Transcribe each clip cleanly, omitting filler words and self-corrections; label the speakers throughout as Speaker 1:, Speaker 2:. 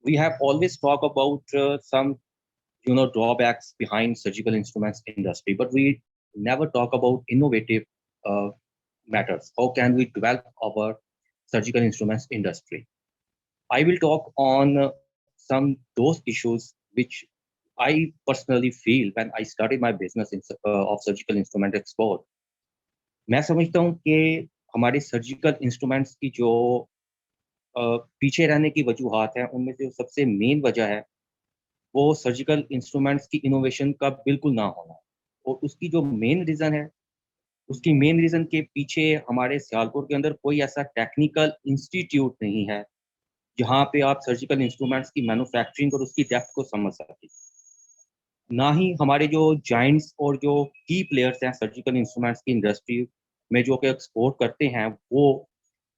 Speaker 1: we have always talked about some drawbacks behind surgical instruments industry, but we never talk about innovative uh, matters. How can we develop our surgical instruments industry? I will talk on some those issues which I personally feel when I started my business of surgical instrument export. मैं समझता हूँ कि हमारे surgical instruments की जो पीछे रहने की वजूहात हैं, उनमें जो सबसे मेन वजह है, वो सर्जिकल इंस्ट्रूमेंट्स की इनोवेशन का बिल्कुल ना होना। और उसकी जो मेन रीज़न है, उसकी मेन रीज़न के पीछे हमारे सियालकोट के अंदर कोई ऐसा टेक्निकल इंस्टीट्यूट नहीं है, जहाँ पे आप सर्जिकल इंस्ट्रूमेंट्स की मैन्युफैक्चरिंग और उसकी डेप्थ को समझ सकें। ना ही हमारे जो जायंट्स और जो की प्लेयर्स हैं सर्जिकल इंस्ट्रूमेंट्स की इंडस्ट्री में जो कि एक्सपोर्ट करते हैं, वो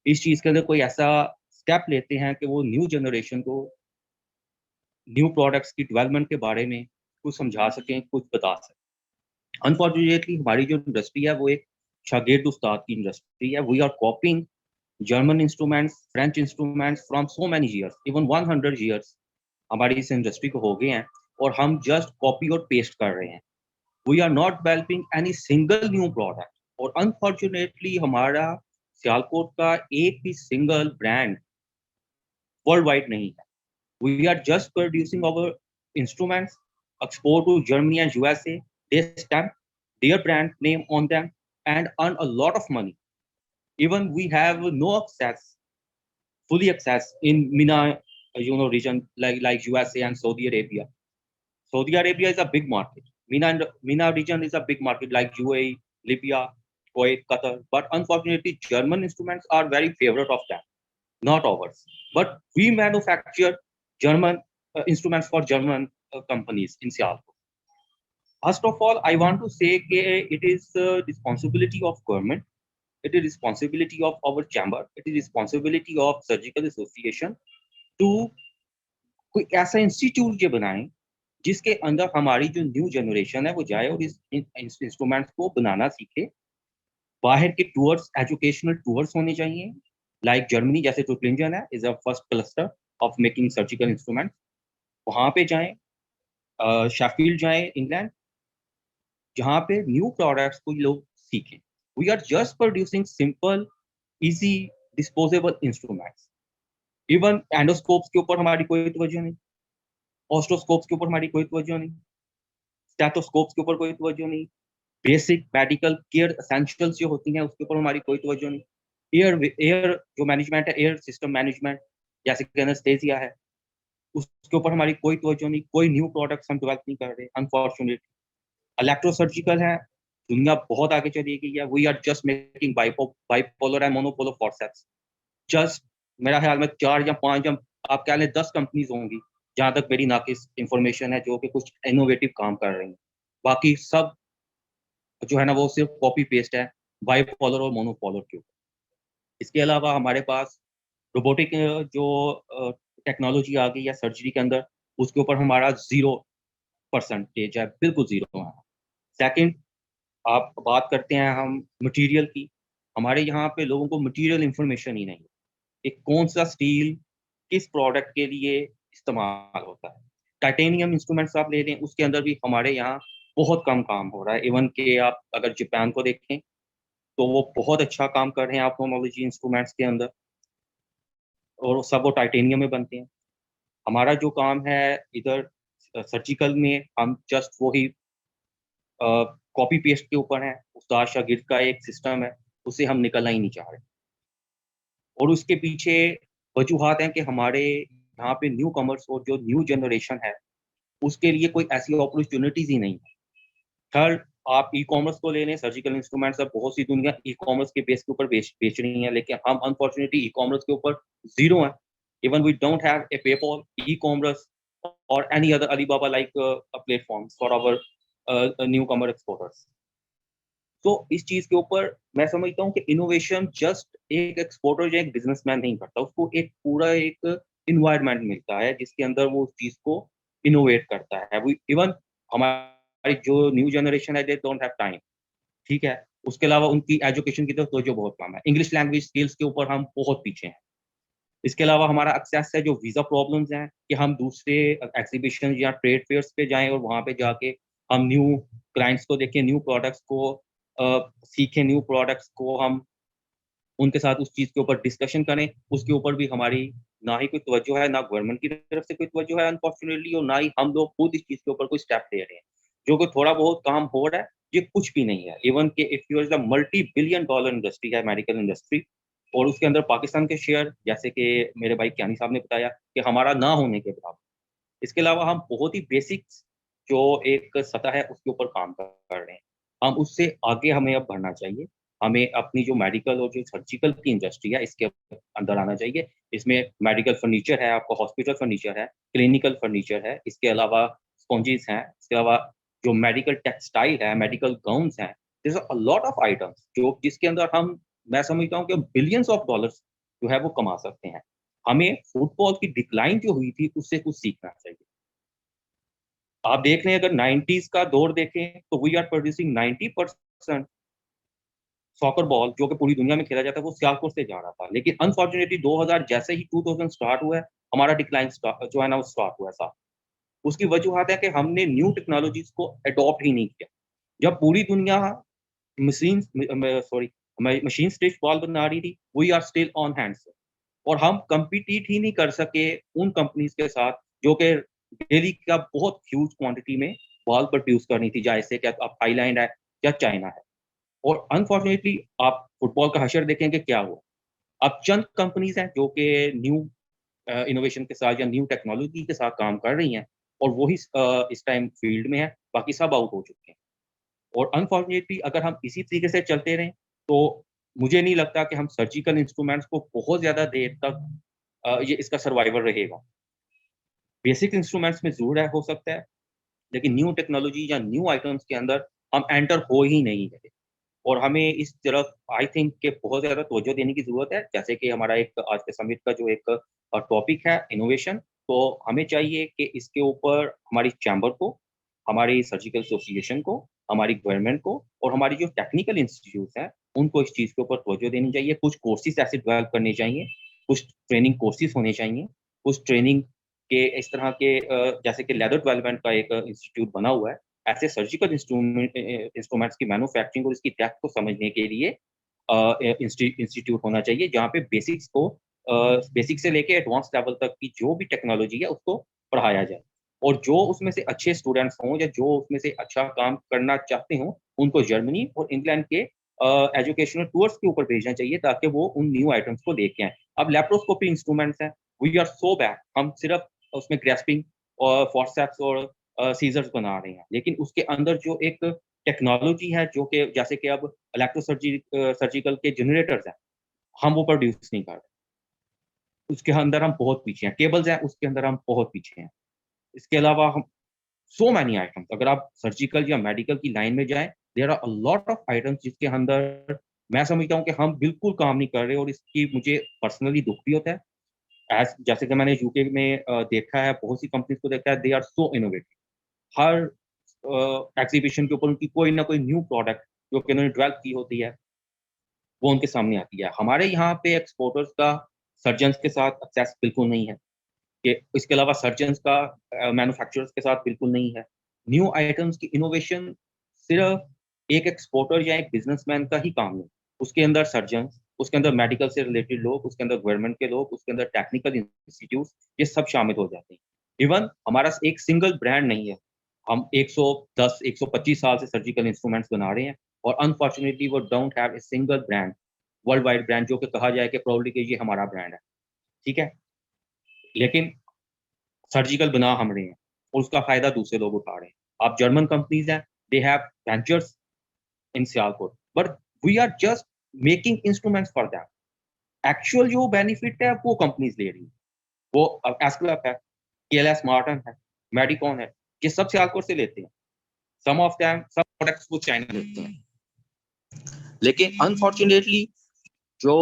Speaker 1: इस चीज़ के अंदर कोई ऐसा स्टेप लेते हैं कि वो न्यू जनरेशन को न्यू प्रोडक्ट्स की डेवलपमेंट के बारे में कुछ समझा सकें, कुछ बता सकें। अनफॉर्चुनेटली हमारी जो इंडस्ट्री है वो एक शागिर्द उस्ताद की इंडस्ट्री है। We are copying German instruments, French instruments from so many years, even 100 years हमारी इस इंडस्ट्री को हो गए हैं और हम जस्ट कॉपी और पेस्ट कर रहे हैं। We are not developing any single new product. और अनफॉर्चुनेटली हमारा सियालकोट का एक भी सिंगल ब्रांड वर्ल्ड वाइड नहीं है। We are just producing our instruments, export to Germany and USA. They stamp their brand name on them and earn a lot of money. Even we have no access, fully access in MENA, region like USA and Saudi Arabia. Saudi Arabia is a big market. MENA region is a big market like UAE, Libya, Kuwait, Qatar. But unfortunately, German instruments are very favorite of them, not ours. But we manufacture German instruments for German companies in Sialkot. First of all, I want to say that it is the responsibility of government, it is responsibility of our chamber, it is responsibility of surgical association to कोई ऐसा institute ये बनाएं जिसके अंदर हमारी जो new generation है वो जाए और इस इंस्ट्रूमेंट्स को बनाना सीखे। बाहर के टूर्स, एजुकेशनल टूर्स होने चाहिए, लाइक जर्मनी जैसे टुटलिंजन है is a first cluster of making surgical instrument. वहाँ पे जाएं, शेफील्ड जाएं इंग्लैंड, जहाँ पे न्यू प्रोडक्ट्स को लोग सीखें। We are just producing simple easy disposable instruments. Even endoscopes के ऊपर हमारी कोई तवज्जो नहीं, ऑस्ट्रोस्कोप्स के ऊपर हमारी कोई तवज्जो नहीं, स्टेथोस्कोप्स के ऊपर कोई तवज्जो नहीं, बेसिक मेडिकल केयर एसेंशियल्स जो होती हैं उसके ऊपर हमारी कोई तवज्जो नहीं। एयर एयर जो मैनेजमेंट है, एयर सिस्टम मैनेजमेंट जैसे कि एनेस्थेसिया है, उसके ऊपर हमारी कोई तवज्जो नहीं, कोई न्यू प्रोडक्ट्स हम डेवलप नहीं कर रहे अनफॉर्चुनेटली। इलेक्ट्रोसर्जिकल है, दुनिया बहुत आगे चली गई है। We are just making bipolar and monopolar forceps. Just मेरा ख्याल में 4 या 5 या आप कह लें 10 कंपनीज होंगी जहां तक मेरी नाकिस इंफॉर्मेशन है जो कि कुछ इनोवेटिव काम कर रही हैं। बाकी सब जो है ना वो सिर्फ कॉपी पेस्ट है बाइपोलर और मोनोपोलर के ऊपर। इसके अलावा हमारे पास रोबोटिक जो टेक्नोलॉजी आ गई है सर्जरी के अंदर, उसके ऊपर हमारा 0% है, बिल्कुल जीरो है। सेकंड, आप बात करते हैं हम मटेरियल की, हमारे यहाँ पे लोगों को मटेरियल इंफॉर्मेशन ही नहीं है कि कौन सा स्टील किस प्रोडक्ट के लिए इस्तेमाल होता है। टाइटेनियम इंस्ट्रूमेंट्स आप ले लें, उसके अंदर भी हमारे यहाँ बहुत कम काम हो रहा है। इवन के आप अगर जापान को देखें तो वो बहुत अच्छा काम कर रहे हैं ऑप्थोमोलॉजी इंस्ट्रूमेंट्स के अंदर, और सब वो टाइटेनियम में बनते हैं। हमारा जो काम है इधर सर्जिकल में, हम जस्ट वही कॉपी पेस्ट के ऊपर है, उस्ताद शागिर्द का एक सिस्टम है, उससे हम निकलना ही नहीं चाह रहे। और उसके पीछे वजूहात हैं कि हमारे यहाँ पे न्यू कमर्स और जो न्यू जनरेशन है उसके लिए कोई ऐसी अपॉर्चुनिटीज ही नहीं है। थर्ड, आप ई कॉमर्स को ले लें, सर्जिकल इंस्ट्रूमेंट्स अब बहुत सी दुनिया ई कॉमर्स के बेस के ऊपर बेच रही है, लेकिन हम अनफॉर्चुनेटली ई कॉमर्स के ऊपर जीरो है। Even we don't have a PayPal, e commerce और any other Alibaba like platform for our newcomer exporters. तो इस चीज के ऊपर मैं समझता हूँ कि इनोवेशन जस्ट एक एक्सपोर्टर या एक बिजनेसमैन नहीं करता, उसको एक पूरा एक इन्वायरमेंट मिलता है जिसके अंदर वो उस चीज को इनोवेट करता है। इवन हमारी जो न्यू जनरेशन है दे डोंट हैव टाइम, ठीक है। उसके अलावा उनकी एजुकेशन की तो जो बहुत कम है, इंग्लिश लैंग्वेज स्किल्स के ऊपर हम बहुत पीछे हैं। इसके अलावा हमारा एक्सेस है, जो वीज़ा प्रॉब्लम्स हैं कि हम दूसरे एग्जीबिशन या ट्रेड फेयर्स पे जाएँ और वहाँ पे जाके हम न्यू क्लाइंट्स को देखें, न्यू प्रोडक्ट्स को सीखें, न्यू प्रोडक्ट्स को हम उनके साथ उस चीज़ के ऊपर डिस्कशन करें, उसके ऊपर भी हमारी ना ही कोई तवज्जो है, ना गवर्नमेंट की तरफ से कोई तवज्जो है अनफॉर्चुनेटली, और ना ही हम लोग खुद इस चीज़ के ऊपर कोई स्टेप ले रहे हैं। जो कि थोड़ा बहुत काम हो रहा है, ये कुछ भी नहीं है। इवन कि if you is a multi billion dollar industry है मेडिकल इंडस्ट्री, और उसके अंदर पाकिस्तान के शेयर, जैसे कि मेरे भाई कियानी साहब ने बताया कि हमारा ना होने के बराबर। इसके अलावा हम बहुत ही बेसिक्स जो एक सतह है उसके ऊपर काम कर रहे हैं। हम उससे आगे हमें अब बढ़ना चाहिए। हमें अपनी जो मेडिकल और जो सर्जिकल की इंडस्ट्री है इसके अंदर आना चाहिए। इसमें मेडिकल फर्नीचर है, आपका हॉस्पिटल फर्नीचर है, क्लिनिकल फर्नीचर है, इसके अलावा स्पॉन्जेस हैं, इसके अलावा जो मेडिकल टेक्सटाइल है, मेडिकल गाउन्स हैं। There are a lot of items जो जिसके अंदर हम मैं समझता हूँ कि बिलियंस ऑफ डॉलर्स जो है वो कमा सकते हैं। हमें फुटबॉल की डिक्लाइन जो हुई थी उससे कुछ सीखना चाहिए। आप देख रहे हैं, अगर 90s का दौर देखें तो we are producing 90% soccer ball जो कि पूरी दुनिया में खेला जाता है, वो सियालकोट से जा रहा था। लेकिन अनफॉर्चुनेटली 2000 जैसे ही 2000 स्टार्ट हुआ है, हमारा डिक्लाइन जो है ना वो स्टार्ट हुआ है साहब। उसकी वजूहत है कि हमने न्यू टेक्नोलॉजीज़ को अडॉप्ट ही नहीं किया। जब पूरी दुनिया machines sorry machine stitch ball बना रही थी, we are still on hands, और हम कम्पीट ही नहीं कर सके उन कंपनीज़ के साथ जो कि डेली का बहुत ह्यूज क्वांटिटी में बॉल प्रोड्यूस करनी थी, जैसे कि अब थाईलैंड है या चाइना है। और अनफॉर्चुनेटली आप फुटबॉल का हशर देखेंगे क्या हुआ। अब चंद कंपनीज़ हैं जो कि न्यू इनोवेशन के साथ या न्यू टेक्नोलॉजी के साथ काम कर रही हैं, और वही इस टाइम फील्ड में है, बाकी सब आउट हो चुके हैं। और अनफॉर्चुनेटली अगर हम इसी तरीके से चलते रहें, तो मुझे नहीं लगता कि हम सर्जिकल इंस्ट्रूमेंट्स को बहुत ज़्यादा देर तक ये इसका सर्वाइवल रहेगा। बेसिक इंस्ट्रूमेंट्स में ज़रूर है हो सकता है, लेकिन न्यू टेक्नोलॉजी या न्यू आइटम्स के अंदर हम एंटर हो ही नहीं रहे। और हमें इस तरफ आई थिंक कि बहुत ज़्यादा तवज्जो देने की ज़रूरत है। जैसे कि हमारा एक आज के समिट का जो एक टॉपिक है इनोवेशन, तो हमें चाहिए कि इसके ऊपर हमारी चैम्बर को, हमारी सर्जिकल एसोसिएशन को, हमारी गवर्नमेंट को और हमारी जो टेक्निकल इंस्टीट्यूट्स हैं, उनको इस चीज़ के ऊपर तवज्जो देनी चाहिए। कुछ कोर्सेज़ ऐसे डेवलप करने चाहिए, कुछ ट्रेनिंग कोर्सेज़ होने चाहिए, कुछ ट्रेनिंग के इस तरह के जैसे कि लेदर डेवलपमेंट का एक इंस्टीट्यूट बना हुआ है। ऐसे सर्जिकल इंस्ट्रूमेंट्स की मैन्युफैक्चरिंग और इसकी डेप्थ को समझने के लिए इंस्टीट्यूट होना चाहिए, जहाँ पे बेसिक्स को बेसिक से लेके एडवांस लेवल तक की जो भी टेक्नोलॉजी है उसको पढ़ाया जाए। और जो उसमें से अच्छे स्टूडेंट्स हों या जो उसमें से अच्छा काम करना चाहते हों, उनको जर्मनी और इंग्लैंड के एजुकेशनल टूर्स के ऊपर भेजना चाहिए, ताकि वो उन न्यू आइटम्स को देख के आएँ। अब लैप्रोस्कोपी इंस्ट्रूमेंट्स हैं, वी आर सो बैड, हम सिर्फ उसमें ग्रास्पिंग और फॉरसेप्स और सीज़र्स बना रहे हैं। लेकिन उसके अंदर जो एक टेक्नोलॉजी है, जो कि जैसे कि अब सर्जिकल के जनरेटर्स हैं, हम वो प्रोड्यूस नहीं कर रहे। उसके अंदर हम बहुत पीछे हैं। केबल्स हैं, उसके अंदर हम बहुत पीछे हैं। इसके अलावा हम सो मैनी आइटम्स, अगर आप सर्जिकल या मेडिकल की लाइन में जाएँ, there are a lot of items जिसके अंदर मैं समझता हूँ कि हम बिल्कुल काम नहीं कर रहे, और इसकी मुझे पर्सनली दुःख भी होता है। जैसे कि मैंने यूके में देखा है, बहुत सी कंपनीज़ को देखा है, दे आर सो इनोवेटिव। हर एग्ज़ीबिशन के ऊपर उनकी कोई ना कोई न्यू प्रोडक्ट जो कि उन्होंने डेवलप की होती है, वो उनके सामने आती है। हमारे यहाँ पे एक्सपोर्टर्स का सर्जन्स के साथ एक्सेस बिल्कुल नहीं है, कि इसके अलावा सर्जन्स का मैन्युफैक्चरर्स के साथ बिल्कुल नहीं है। न्यू आइटम्स की इनोवेशन सिर्फ़ एक एक्सपोर्टर या एक बिज़नेसमैन का ही काम नहीं। उसके अंदर सर्जन्स, उसके अंदर मेडिकल से रिलेटेड लोग, उसके अंदर गवर्नमेंट के लोग, उसके अंदर टेक्निकल इंस्टीट्यूट्स, ये सब शामिल हो जाते हैं। इवन हमारा एक सिंगल ब्रांड नहीं है। हम 110, 125 साल से सर्जिकल इंस्ट्रूमेंट्स बना रहे हैं, और अनफॉर्चुनेटली वो don't have a single brand, world wide brand जो कि कहा जाए कि प्राउडली कि ये हमारा ब्रांड है। ठीक है? लेकिन सर्जिकल बना हम रहे हैं, और उसका फ़ायदा दूसरे लोग उठा रहे हैं। आप जर्मन कंपनीज़ हैं, they have ventures in Sialkot, but we are just making instruments for them. Actual जो बेनिफिट है वो कंपनीज़ ले रही हैं। वो एस्क्लैप है, केएलएस मार्टिन है, मेडिकोन है, ये सब सियालकोट से लेते हैं। सम ऑफ देम सब प्रोडक्ट्स वो चाइना लेते हैं। लेकिन अनफॉर्चुनेटली जो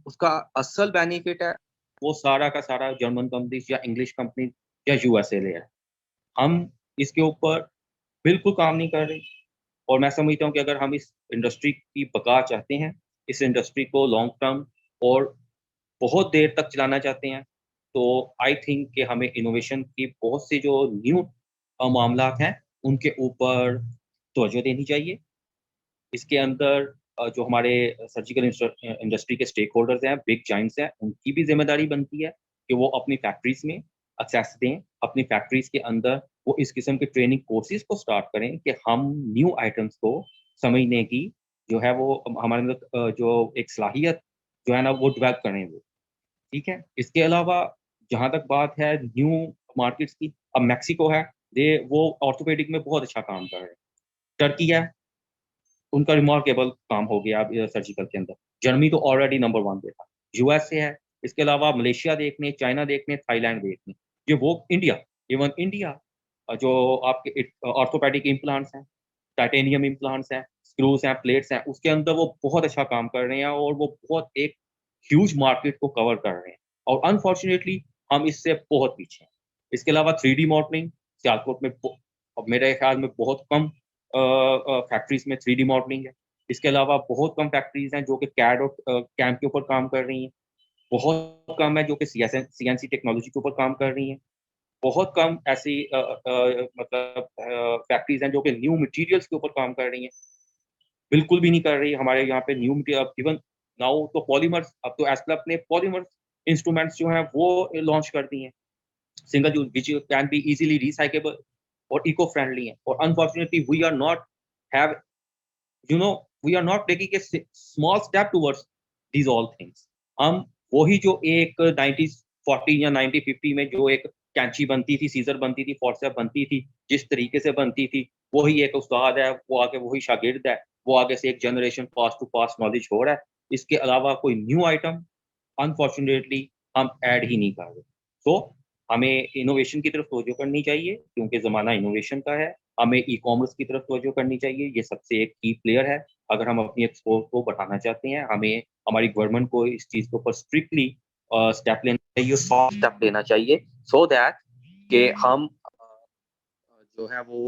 Speaker 1: उसका असल बेनिफिट है, वो सारा का सारा जर्मन कंपनीज़ या इंग्लिश कंपनीज़ या यूएसए ले रहा है। हम इसके ऊपर बिल्कुल काम नहीं कर रहे, और मैं समझता हूँ कि अगर हम इस इंडस्ट्री की बका चाहते हैं, इस इंडस्ट्री को लॉन्ग टर्म और बहुत देर तक चलाना चाहते हैं, तो आई थिंक कि हमें इनोवेशन की बहुत से जो न्यू मामलात हैं, उनके ऊपर तवज्जो देनी चाहिए। इसके अंदर जो हमारे सर्जिकल इंडस्ट्री के स्टेक होल्डर्स हैं, बिग जायंट्स हैं, उनकी भी ज़िम्मेदारी बनती है कि वो अपनी फैक्ट्रीज़ में एक्सेस दें, अपनी फैक्ट्रीज़ के अंदर वो इस किस्म के ट्रेनिंग कोर्सेज़ को स्टार्ट करें कि हम न्यू आइटम्स को समझने की जो है वो हमारे अंदर जो एक सलाहियत जो है ना वो डेवलप करें वो, ठीक है? इसके अलावा जहाँ तक बात है न्यू मार्केट्स की, अब मेक्सिको है, वो ऑर्थोपेडिक में बहुत अच्छा काम कर रहे हैं। टर्की है, उनका रिमार्केबल काम हो गया अब सर्जिकल के अंदर। जर्मनी तो ऑलरेडी नंबर 1 पे था। यूएसए है, इसके अलावा मलेशिया देख लें, चाइना देख लें, थाईलैंड देख लें। ये वो इंडिया, इवन इंडिया जो आपके ऑर्थोपेडिक इम्प्लांट्स हैं, टाइटेनियम इम्प्लांट्स हैं, स्क्रूज़ हैं, प्लेट्स हैं, उसके अंदर वो बहुत अच्छा काम कर रहे हैं और वो बहुत एक ह्यूज मार्केट को कवर कर रहे हैं और अनफॉर्चुनेटली हम इससे बहुत पीछे हैं। इसके अलावा 3D मॉडलिंग सियालकोट में अब मेरे ख्याल में बहुत कम फैक्ट्रीज़ में 3D मॉडलिंग है। इसके अलावा बहुत कम फैक्ट्रीज़ हैं जो कि कैड और कैम के ऊपर काम कर रही हैं। बहुत कम है जो कि सीएनसी टेक्नोलॉजी के ऊपर काम कर रही हैं। बहुत कम ऐसी मतलब फैक्ट्रीज़ हैं जो कि न्यू मटीरियल्स के ऊपर काम कर रही हैं। बिल्कुल भी नहीं कर रही। हमारे यहाँ पे न्यू मटीरियल इवन नाउ तो पॉलीमर्स अब तो एस्पेल ने पॉलीमर्स इंस्ट्रूमेंट्स जो हैं वो लॉन्च कर दिए हैं। Single use which can be easily recyclable और इको फ्रेंडली हैं और unfortunately we are not have you know we are not taking a small step towards these all things। हम वही जो एक 1940 या 1950 में जो एक कैंची बनती थी, सीजर बनती थी, फोर्सेप बनती थी, जिस तरीके से बनती थी, वही एक उस्ताद है, वो आगे वही शागिर्द है, वो आगे से एक generation pass to pass knowledge हो रहा है। इसके अलावा कोई न्यू आइटम अनफॉर्चुनेटली हम ऐड ही नहीं कर रहे। तो हमें इनोवेशन की तरफ तवज्जो करनी चाहिए क्योंकि ज़माना इनोवेशन का है। हमें ई-कॉमर्स की तरफ तवज्जो करनी चाहिए, ये सबसे एक की प्लेयर है। अगर हम अपनी एक्सपोर्ट को बढ़ाना चाहते हैं, हमें हमारी गवर्नमेंट को इस चीज़ के ऊपर स्ट्रिक्टली स्टेप लेना चाहिए, सॉफ्ट स्टेप लेना चाहिए सो दैट कि हम जो है वो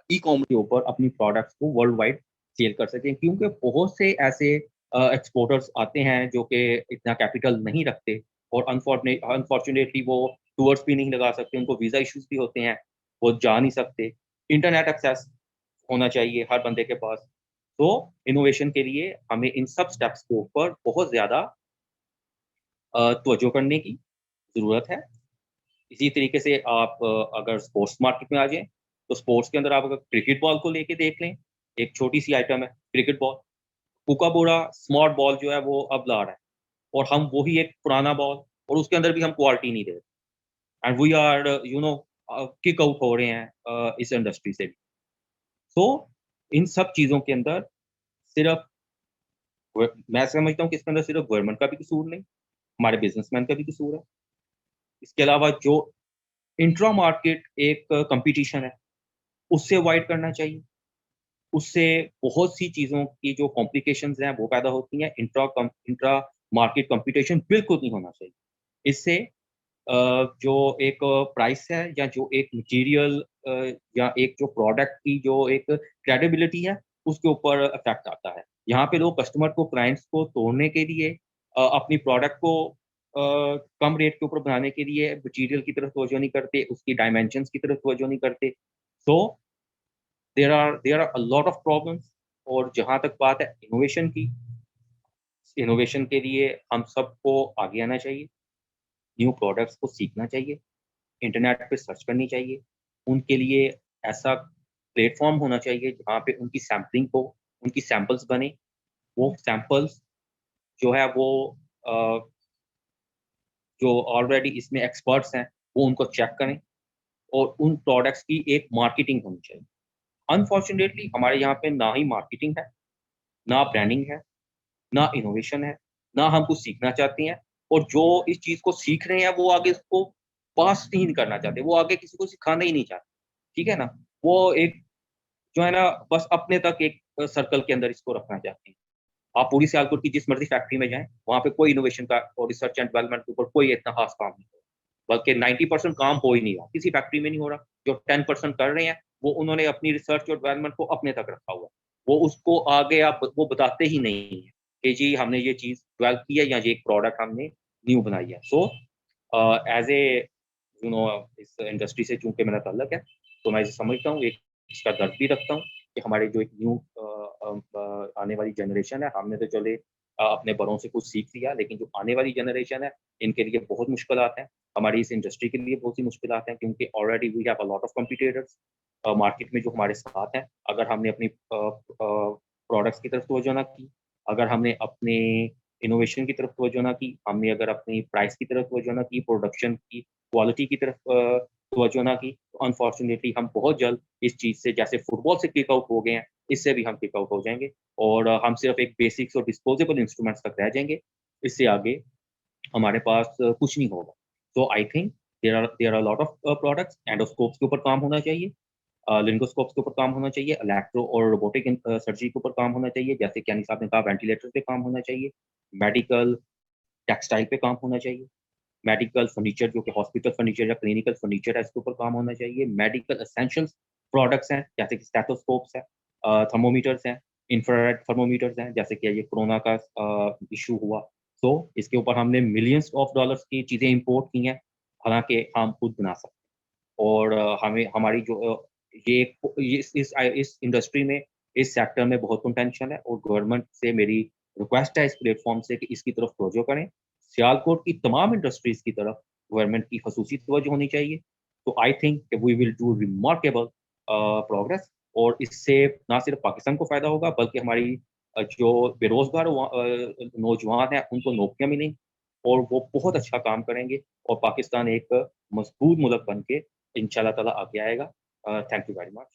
Speaker 1: ई-कॉमर्स के ऊपर अपनी प्रोडक्ट्स को वर्ल्ड वाइड सेल कर सकें क्योंकि बहुत से ऐसे एक्सपोर्टर्स आते हैं जो कि इतना कैपिटल नहीं रखते और अनफॉर्चुनेटली वो टूर्स भी नहीं लगा सकते, उनको वीज़ा इश्यूज़ भी होते हैं, वो जा नहीं सकते। इंटरनेट एक्सेस होना चाहिए हर बंदे के पास। तो इनोवेशन के लिए हमें इन सब स्टेप्स के ऊपर बहुत ज़्यादा तवज्जो करने की ज़रूरत है। इसी तरीके से आप अगर स्पोर्ट्स मार्केट में आ जाएँ, तो स्पोर्ट्स के अंदर आप अगर क्रिकेट बॉल को लेके देख लें, एक छोटी-सी आइटम है क्रिकेट बॉल। कूकाबोरा स्मार्ट बॉल जो है वो अब ला रहा है और हम वही एक पुराना बॉल और उसके अंदर भी हम क्वालिटी नहीं दे रहे and we are kick out हो रहे हैं इस इंडस्ट्री से भी। तो इन सब चीज़ों के अंदर सिर्फ मैं समझता हूँ कि इसके अंदर सिर्फ गवर्नमेंट का भी कसूर नहीं, हमारे बिज़नेसमैन का भी कसूर है। इसके अलावा जो इंट्रा मार्केट एक कॉम्पिटिशन है, उससे अवॉइड करना चाहिए। उससे बहुत सी चीज़ों की जो कॉम्प्लिकेशंस हैं वो पैदा होती हैं। इंट्रा मार्केट कॉम्पिटिशन बिल्कुल नहीं होना चाहिए। इससे जो एक प्राइस है या जो एक मटीरियल या एक जो प्रोडक्ट की जो एक क्रेडिबिलिटी है, उसके ऊपर इफ़ेक्ट आता है। यहाँ पे लोग कस्टमर को, क्लाइंट्स को तोड़ने के लिए अपनी प्रोडक्ट को कम रेट के ऊपर बनाने के लिए मटीरियल की तरफ तवज्जो नहीं करते, उसकी डायमेंशंस की तरफ तवज्जो नहीं करते। So there are a lot of problems और जहाँ तक बात है इनोवेशन की, इनोवेशन के लिए हम सबको आगे आना चाहिए, न्यू प्रोडक्ट्स को सीखना चाहिए, इंटरनेट पे सर्च करनी चाहिए। उनके लिए ऐसा प्लेटफ़ॉर्म होना चाहिए जहाँ पे उनकी सैंपलिंग हो, उनकी सैंपल्स बने। वो सैंपल्स जो है वो अ, जो ऑलरेडी इसमें एक्सपर्ट्स हैं, वो उनको चेक करें और उन प्रोडक्ट्स की एक मार्केटिंग होनी चाहिए। अनफॉर्चुनेटली हमारे यहाँ पे ना ही मार्केटिंग है, ना ब्रांडिंग है, ना इनोवेशन है, ना हम कुछ सीखना चाहते हैं और जो इस चीज़ को सीख रहे हैं वो आगे इसको पास नहीं करना चाहते, वो आगे किसी को सिखाना ही नहीं चाहते, ठीक है ना? वो एक जो है ना बस अपने तक एक सर्कल के अंदर इसको रखना चाहते हैं। आप पूरी सियालकोट की जिस मर्ज़ी फैक्ट्री में जाएँ, वहाँ पे कोई इनोवेशन का और रिसर्च एंड डेवलपमेंट के ऊपर कोई इतना ख़ास काम नहीं हो रहा। बल्कि 90% काम हो ही नहीं रहा, किसी फैक्ट्री में नहीं हो रहा। जो 10% कर रहे हैं, वो उन्होंने अपनी रिसर्च और डेवलपमेंट को अपने तक रखा हुआ है। वो उसको आगे आप वो बताते ही नहीं हैं, कि जी हमने ये चीज़ डेवलप की है या ये एक प्रोडक्ट हमने न्यू बनाई है। सो एज ए इस इंडस्ट्री से चूंकि मेरा ताल्लुक है, तो मैं इसे समझता हूँ, एक इसका दर्द भी रखता हूँ कि हमारे जो एक न्यू आने वाली जनरेशन है, हमने तो चले अपने बड़ों से कुछ सीख लिया, लेकिन जो आने वाली जनरेशन है, इनके लिए बहुत मुश्किलात हैं। हमारी इस इंडस्ट्री के लिए बहुत सी मुश्किलात हैं, क्योंकि already we have a lot of competitors market में जो हमारे साथ हैं। अगर हमने अपनी प्रोडक्ट्स की तरफ तवज्जो ना की, अगर हमने अपने इनोवेशन की तरफ तवज्जो ना की, हमने अगर अपनी प्राइस की तरफ तवज्जो ना की, प्रोडक्शन की क्वालिटी की तरफ तवज्जो ना की, तो अनफॉर्चुनेटली हम बहुत जल्द इस चीज़ से, जैसे फुटबॉल से किक आउट हो गए हैं, इससे भी हम किक आउट हो जाएँगे और हम सिर्फ़ एक बेसिक्स और डिस्पोजेबल इंस्ट्रूमेंट्स तक रह जाएँगे। इससे आगे हमारे पास कुछ नहीं होगा। तो I think there are lot of products, endoscopes के ऊपर काम होना चाहिए, लिंगोस्कोप्स के ऊपर काम होना चाहिए, इलेक्ट्रो और रोबोटिक सर्जरी के ऊपर काम होना चाहिए, जैसे ज्ञानी साहब ने कहा वेंटिलेटर पे काम होना चाहिए, मेडिकल टेक्सटाइल पे काम होना चाहिए, मेडिकल फर्नीचर जो कि हॉस्पिटल फर्नीचर या क्लिनिकल फर्नीचर है, इसके ऊपर काम होना चाहिए, मेडिकल एसेंशियल्स प्रोडक्ट्स हैं, जैसे कि स्टेथोस्कोप्स हैं, थर्मोमीटर्स हैं, इंफ्रारेड थर्मोमीटर्स हैं, जैसे कि ये कोरोना का इश्यू हुआ, तो इसके ऊपर हमने मिलियंस ऑफ डॉलर्स की चीज़ें इम्पोर्ट की हैं, हालाँकि हम खुद बना सकते हैं और हमें हमारी जो ये इस इंडस्ट्री में, इस सेक्टर में बहुत पोटेंशियल है और गवर्नमेंट से मेरी रिक्वेस्ट है इस प्लेटफ़ॉर्म से कि इसकी तरफ तवज्जो करें। सियालकोट की तमाम इंडस्ट्रीज़ की तरफ गवर्नमेंट की ख़ुसूसी तवज्जो होनी चाहिए। तो I think we will do remarkable progress और इससे ना सिर्फ़ पाकिस्तान को फ़ायदा होगा, बल्कि हमारी जो बेरोज़गार नौजवान हैं, उनको नौकरियाँ मिलेंगी और वो बहुत अच्छा काम करेंगे और पाकिस्तान एक मज़बूत मुल्क बन के इंशाअल्लाह ताला आगे आएगा। Thank you very much.